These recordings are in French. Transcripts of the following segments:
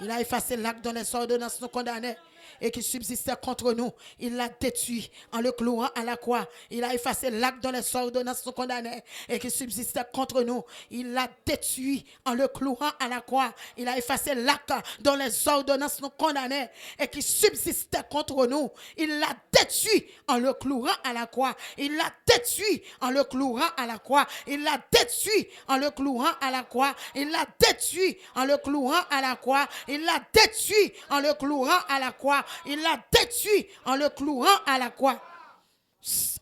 Il a effacé l'acte dont les ordonnances nous condamnaient et qui subsistait contre nous. Il l'a détruit en le clouant à la croix. Il a effacé l'acte dont les ordonnances nous condamnaient et qui subsistait contre nous. Il l'a détruit en le clouant à la croix. Il a effacé l'acte dont les ordonnances nous condamnaient et qui subsistait contre nous. Il l'a détruit en le clouant à la croix. Il l'a détruit en le clouant à la croix. Il l'a détruit en le clouant à la croix. Il l'a détruit en le clouant à la croix. Il l'a détruit en le clouant à la croix. Il l'a détruit en le clouant à la croix.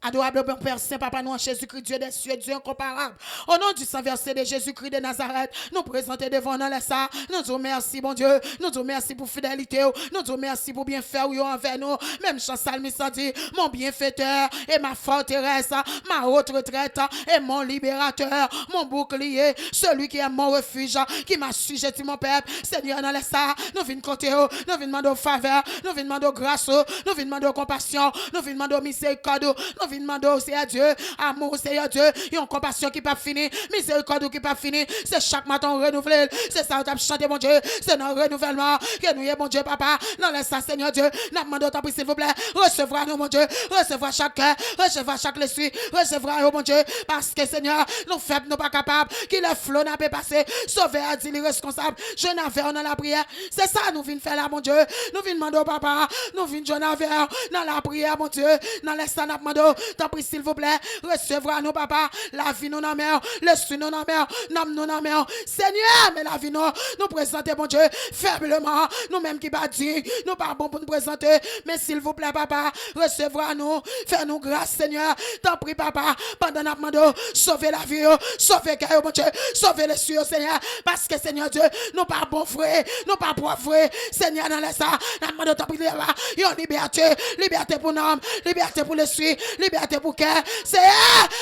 Adorable Père Saint, Papa, nous en Jésus-Christ, Dieu des cieux, Dieu incomparable. Au nom du sang versé de Jésus-Christ de Nazareth, nous présentons devant nous ça. Nous disons merci, bon Dieu. Nous disons merci pour fidélité. Nous disons merci pour bien faire envers nous. Même chant psalmiste dit, mon bienfaiteur et ma forteresse, ma haute retraite et mon libérateur, mon bouclier, celui qui est mon refuge, qui m'a sujeté mon peuple. Seigneur, dans ça, nous venons compter, nous venons demander faveur, nous venons demander grâce, nous venons demander compassion, nous venons demander miséricorde. Nous venons demander, Seigneur Dieu, amour, Seigneur Dieu, et une compassion qui pas fini, miséricorde qui pas fini. C'est chaque matin renouvelé. C'est ça, on t'a chanté, mon Dieu. C'est notre renouvellement que nous y est, mon Dieu, Papa. Non, laisse ça, Seigneur Dieu. Nous demandons, tant pis, s'il vous plaît, recevoir nous, mon Dieu. Recevoir chaque cœur, recevoir chaque l'esprit, recevoir, oh, mon Dieu. Parce que, Seigneur, nous faibles, nous pas capables, qu'il le flot n'a pas passé. Sauver à dire les responsables. Je n'avais dans la prière. C'est ça, nous venons faire là, mon Dieu. Nous venons demander, Papa. Nous venons, je n'avais dans la prière, mon Dieu. Dans les ça, tant pis, s'il vous plaît, recevoir nous, papa, la vie nous en mer, l'esprit nous en mer, l'âme nous en mer. Seigneur, mais la vie nous présenter, mon Dieu, faiblement, nous-mêmes qui pas dit, nous pas bon pour nous présenter, mais s'il vous plaît, papa, recevoir nous, faire nous grâce, Seigneur, tant pis, papa, pendant notre mandat, sauver la vie, sauver cœur, mon Dieu, sauver les cieux, Seigneur, parce que, Seigneur Dieu, nous pas bon frère, nous pas pour frère, Seigneur, dans les ça, notre mandat, tant pis, il y a liberté, liberté pour nous, liberté pour les cieux, liberté pour cœur. C'est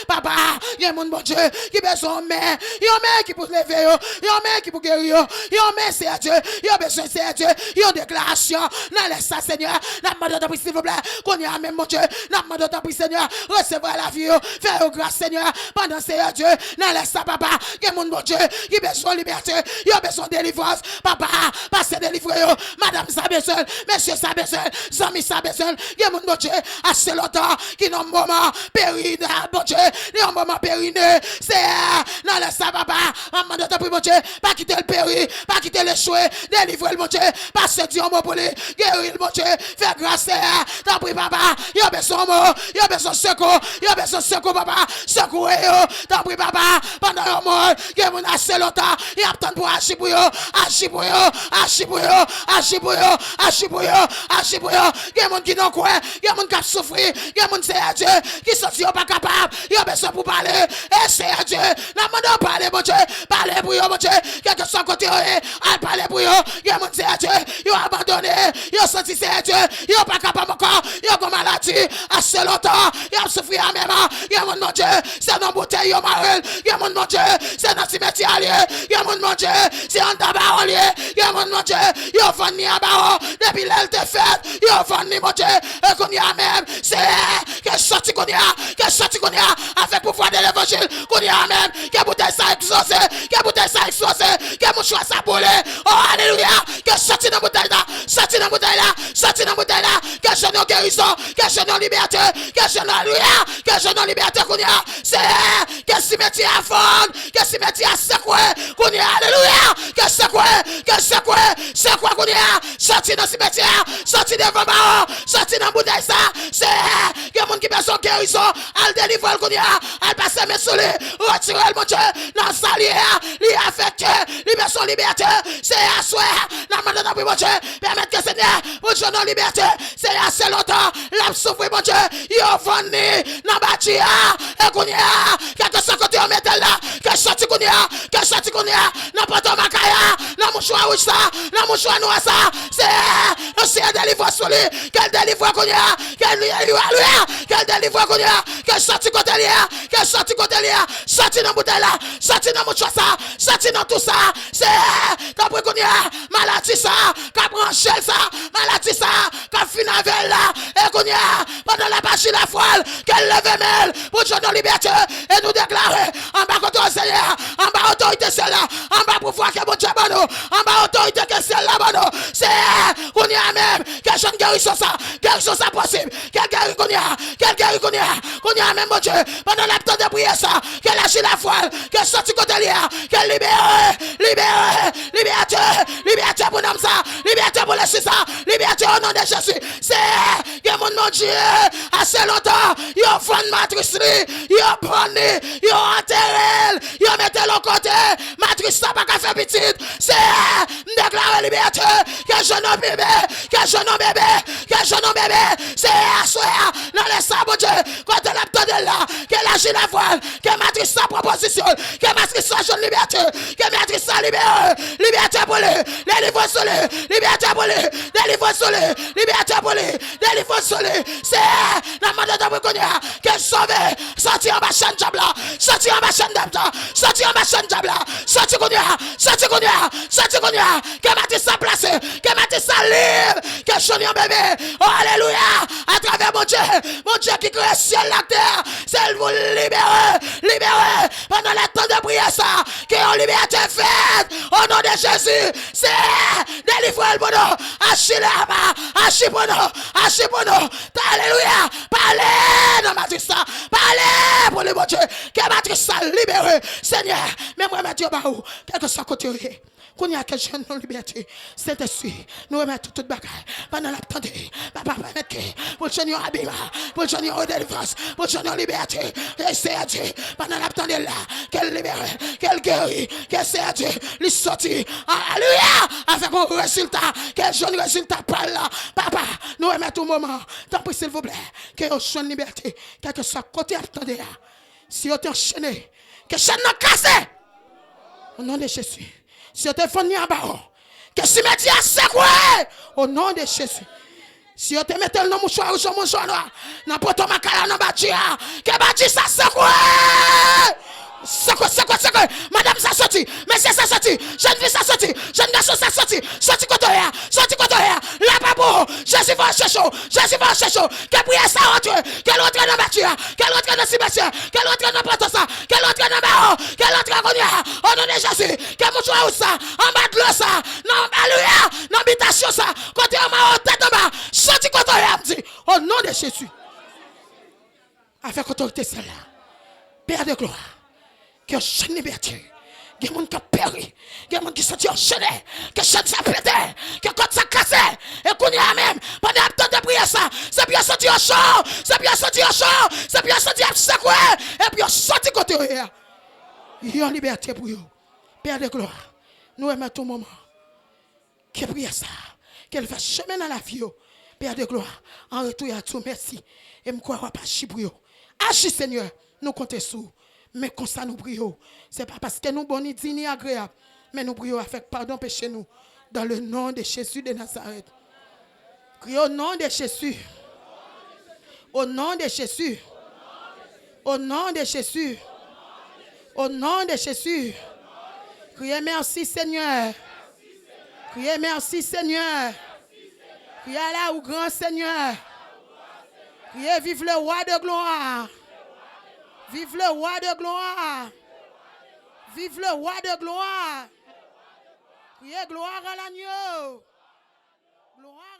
papa, il y a mon bon Dieu qui besoin de main. Il y a un main qui peut lever, il y a un main qui peut guérir, il y a un main c'est Dieu, il y a besoin c'est Dieu, il y a une déclaration. Non, laisse ça, Seigneur. N'a pas de temps, s'il vous plaît, qu'on y a même mon Dieu. N'a pas de temps, Seigneur, recevoir la vie, faire grâce, Seigneur, pendant c'est Dieu. Non, laisse ça, papa, il y a mon bon Dieu qui besoin de liberté, il y a besoin de délivrance. Papa, passez délivrer, madame ça besoin, monsieur ça besoin, amis ça besoin, il y a mon bon Dieu, assez longtemps qui n'ont moment péri, bon Dieu, un moment périné, c'est non, laisse ça, papa, maman de ta pri, mon Dieu, pas quitter le péri, pas quitter le chouet, délivrer le mon Dieu, passe Dieu, mon pour lui, guérir le mon Dieu, faire grâce, t'en prie, papa, il y a besoin de mots, il y a besoin de secours, il y a besoin de secours, papa, secours, t'en prie, papa, pendant un mois, il y a mon assez longtemps, il y a tant pour agir pour eux, agir pour eux, agir pour eux, agir pour eux, agir pour eux, agir pour eux, il y a mon qui n'ont quoi, il y a mon qui a souffert, il y a mon c'est Dieu, qui sont pas capables, il y a besoin pour parler, et c'est Dieu, n'a pas de parler, mon Dieu, parler pour eux, mon Dieu, quel que soit côté, à parler pour eux, il y a mon c'est Dieu, ils ont abandonné, ils ont senti c'est Dieu, ils ont pas capable encore, ils ont comme maladie, assez longtemps, ils ont souffert à même, il y a mon Dieu, c'est dans bouteille, ils ont marrel, il y a mon Dieu, c'est dans cimetière, il y a mon Dieu, c'est en tabac, il y a mon Dieu, ils ont vendu à barreau, depuis l'aile de fête, ils ont vendu, mon Dieu, et qu'on y a même, c'est que sorti qu'on y a, avec pouvoir de l'évangile, qu'on y a même, que bouteille ça exaucé, que bouteille ça exaucé, que mon choix ça boulé, oh alléluia, que sorti dans bouteille là, sorti dans bouteille là, sorti dans bouteille là, que je n'ai guérison, que je n'ai liberté, que je n'ai alléluia, que je n'ai liberté qu'on y a, c'est que cimetière à fond, que cimetière à secoué, qu'on y a, alléluia, que secoué qu'on y a, sorti dans cimetière, sorti devant barreau, sorti dans bouteille ça, c'est que mon qui besoin guérison, al délivrer qu'on y a, al passer mes soulés, retirer mon Dieu, dans sa lière, li affecté, li besoin liberté, c'est à souhait, n'a pas de mon Dieu, permettre que Seigneur, mon Dieu non liberté, c'est assez longtemps, l'a souffrir mon Dieu, yo venu, n'a bâti, et qu'on y a, quelque soit côté on met là, que sorti qu'on y a, n'a pas de macaya, n'a mon choix rouge ça, n'a mon choix noir ça, c'est délivrer sur lui, quel délivre qu'on y a, quel délivre qu'on y a, quel sorti côté là, quel sorti côté là, sorti dans bouteille là, sorti dans mon choix ça, sorti dans tout ça, c'est qu'après qu'on y a, maladie ça, qu'a branché ça, maladie ça, qu'a fini avec là, et qu'on y a, pendant la bâche la foile, qu'elle lève mêle, pour Dieu nos libertés, et nous déclarer, en bas contre le Seigneur, en bas autorité celle-là, en bas pouvoir que mon Dieu bon, en bas autorité que celle-là bon, guérison ça possible. Quelle guérison qu'on y a, quelle guérison qu'on y a même mon Dieu, pendant le temps de prier ça, qu'elle agit la foi, qu'elle sortit côté lière, qu'elle libère pour nous ça, liberté pour laisser ça, liberté au nom de Jésus. C'est que mon Dieu, assez longtemps, ils ont fait une matrice, ils ont pris, ils ont enterré, ils ont mis le côté, matrice ça pas qu'à faire petite, c'est déclarer liberté, que jeune bébé, que jeune bébé, c'est à soir, dans les sabots, quand elle a de là, qu'elle agit la voile, que matrice sa proposition, que matrice sa jeune liberté, que matrice sa liberté pour lui, délivre sur lui, liberté pour lui, délivre sur lui, liberté pour lui, délivre sur lui, c'est la mode de Bruconia, qu'elle sauve, sorti en bas chaîne diable, sorti en bas chaîne diable, sorti en bas chaîne diable, sorti Konya, que matrice sa place, que matrice sa libre, que choni en bébé, oh alléluia, à travers mon Dieu qui crée ciel la terre, c'est vous libérer, pendant le temps de prier ça, que en liberté faite, au nom de Jésus, c'est délivrer le bonheur, Achipono, alléluia, parlez dans matrice ça, parlez pour le bon Dieu, que matrice ça libéré, Seigneur, mais moi, Dieu, quel que soit côté, qu'on y a que jeune non liberté, Saint-Esprit, nous remettons toute bagaille, pendant l'attendez, papa, permettez, pour le Seigneur Abima, pour le Seigneur délivrance, pour le Seigneur liberté, et c'est Dieu, pendant l'attendez là, qu'elle libère, qu'elle guérit, qu'elle c'est Dieu, lui sortir, alléluia, avec un résultat, quel jeune résultat par là, papa, nous remettons tout moment, tant pis s'il vous plaît, que vous jeune liberté, quel que soit côté attendez là, si vous êtes enchaîné, que chaîne n'a cassé, au nom de Jésus. Si vous êtes fourni en bas, que si mettez à secouer, au nom de Jésus. Si vous mettez le nom mouchoir ou son mouchoir noir, n'importe ma calme dans bâtir, que bâtir ça secouer. Secouer. Madame ça sorti, monsieur ça sorti, jeune fille ça sorti, jeune garçon ça sorti côté là, là pas beau, Jésus va chercher, que prier ça rentre, qu'elle rentre dans bâtir, qu'elle rentre dans cimetière, qu'elle rentre dans porte ça, qu'elle rentre dans barreau, qu'elle rentre dans au nom de Jésus, que mouchoir ça, en bas de l'eau ça, non, alléluia, dans habitation ça, côté en bas, tête en bas, sorti côté là, me dit, au nom de Jésus, avec autorité celle-là, Père de gloire, que chaîne liberté, que les gens qui péri, que les gens qui sont enchaînés, que chaîne ça pété, que quand ça cassé, et qu'on y a même, pendant le temps de prier ça, c'est bien sorti au champ, c'est bien sorti à secouer, et puis on sorti côté là. Il y a liberté pour eux. Père de gloire, nous aimons tout moment. Que prier ça, qu'elle fasse chemin dans la vie. Père de gloire, en retour à tout merci, et me croire pas chi pour eux. Agis Seigneur, nous comptons sur. Mais comme ça nous prions, ce n'est pas parce que nous sommes bons ni agréables, mais nous prions avec pardon péché nous, dans le nom de Jésus de Nazareth. Prions au nom de Jésus. Au nom de Jésus. Au nom de Jésus. Au nom de Jésus. Criez merci Seigneur. Criez merci Seigneur. Criez là au grand Seigneur. Criez vive le roi de gloire. Vive le roi de gloire. Vive le roi de gloire. Criez gloire à l'agneau. Gloire.